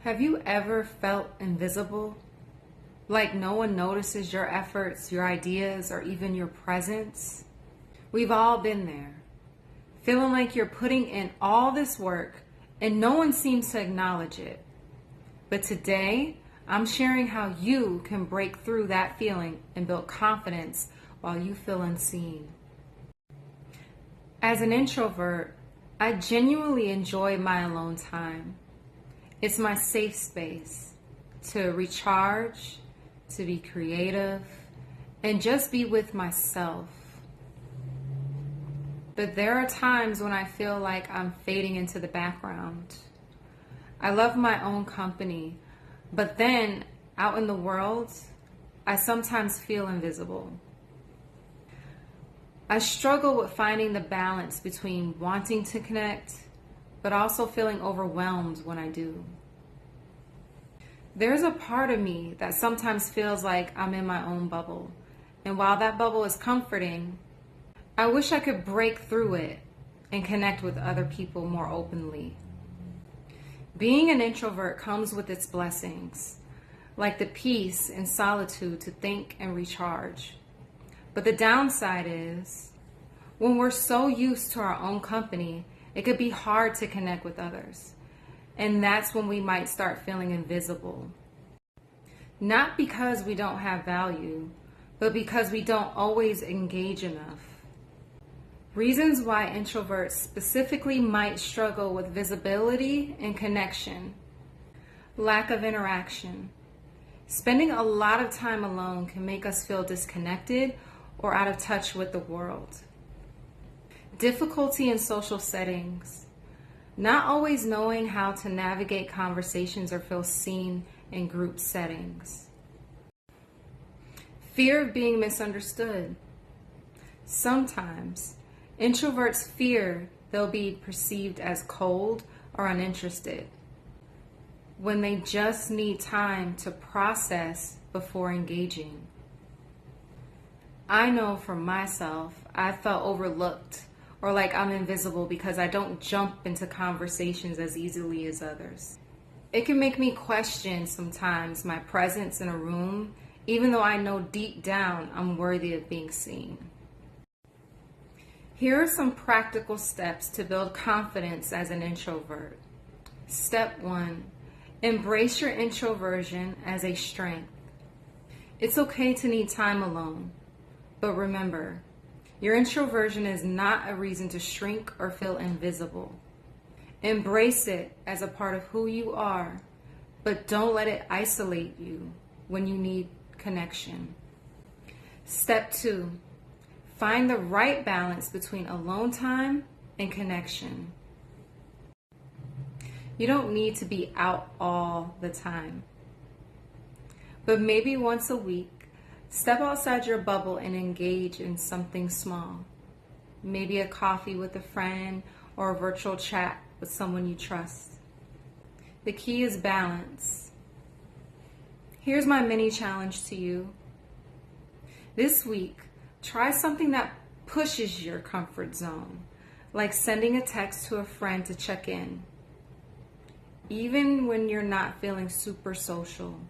Have you ever felt invisible? Like no one notices your efforts, your ideas, or even your presence? We've all been there. Feeling like you're putting in all this work and no one seems to acknowledge it. But today, I'm sharing how you can break through that feeling and build confidence while you feel unseen. As an introvert, I genuinely enjoy my alone time. It's my safe space to recharge, to be creative, and just be with myself. But there are times when I feel like I'm fading into the background. I love my own company, but then out in the world, I sometimes feel invisible. I struggle with finding the balance between wanting to connect, but also feeling overwhelmed when I do. There's a part of me that sometimes feels like I'm in my own bubble, and while that bubble is comforting, I wish I could break through it and connect with other people more openly. Being an introvert comes with its blessings, like the peace and solitude to think and recharge. But the downside is, when we're so used to our own company, it could be hard to connect with others. And that's when we might start feeling invisible. Not because we don't have value, but because we don't always engage enough. Reasons why introverts specifically might struggle with visibility and connection. Lack of interaction. Spending a lot of time alone can make us feel disconnected or out of touch with the world. Difficulty in social settings. Not always knowing how to navigate conversations or feel seen in group settings. Fear of being misunderstood. Sometimes, introverts fear they'll be perceived as cold or uninterested when they just need time to process before engaging. I know for myself, I felt overlooked or like I'm invisible because I don't jump into conversations as easily as others. It can make me question sometimes my presence in a room, even though I know deep down I'm worthy of being seen. Here are some practical steps to build confidence as an introvert. Step 1, embrace your introversion as a strength. It's okay to need time alone, but remember, your introversion is not a reason to shrink or feel invisible. Embrace it as a part of who you are, but don't let it isolate you when you need connection. Step 2, find the right balance between alone time and connection. You don't need to be out all the time, but maybe once a week, step outside your bubble and engage in something small. Maybe a coffee with a friend or a virtual chat with someone you trust. The key is balance. Here's my mini challenge to you. This week, try something that pushes your comfort zone, like sending a text to a friend to check in, even when you're not feeling super social.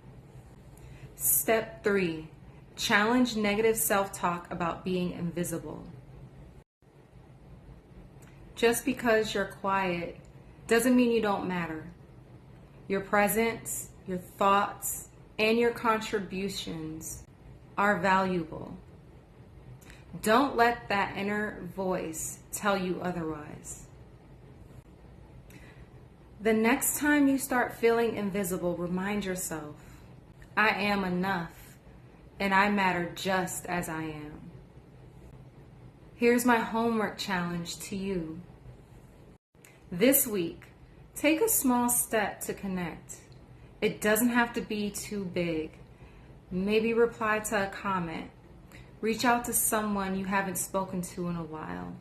Step 3, challenge negative self-talk about being invisible. Just because you're quiet doesn't mean you don't matter. Your presence, your thoughts, and your contributions are valuable. Don't let that inner voice tell you otherwise. The next time you start feeling invisible, remind yourself, I am enough. And I matter just as I am. Here's my homework challenge to you. This week, take a small step to connect. It doesn't have to be too big. Maybe reply to a comment. Reach out to someone you haven't spoken to in a while.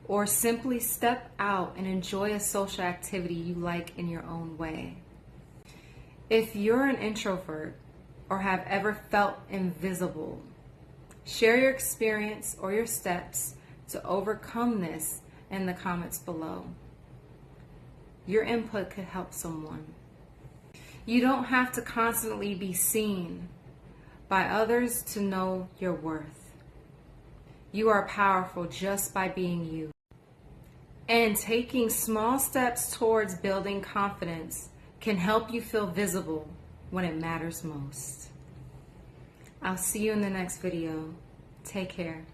Or simply step out and enjoy a social activity you like in your own way. If you're an introvert, or have ever felt invisible, share your experience or your steps to overcome this in the comments below. Your input could help someone. You don't have to constantly be seen by others to know your worth. You are powerful just by being you. And taking small steps towards building confidence can help you feel visible when it matters most. I'll see you in the next video. Take care.